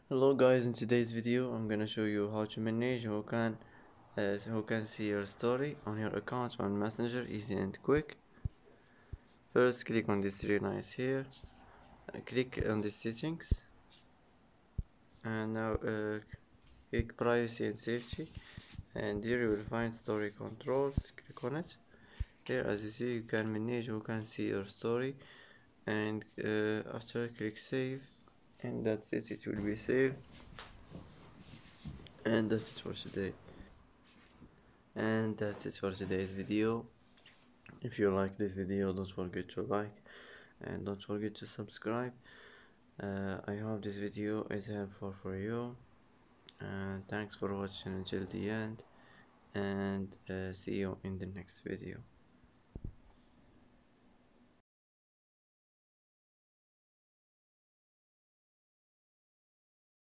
Hello guys, in today's video I'm gonna show you how to manage who can see your story on your accounts on Messenger easy and quick. First click on this three lines here, click on the settings, and now click privacy and safety, and here you will find story controls. Click on it. Here as you see you can manage who can see your story, and after click save, and that's it, it will be saved. And that's it for today. And that's it for today's video. If you like this video, don't forget to like and don't forget to subscribe. I hope this video is helpful for you, and thanks for watching until the end, and see you in the next video.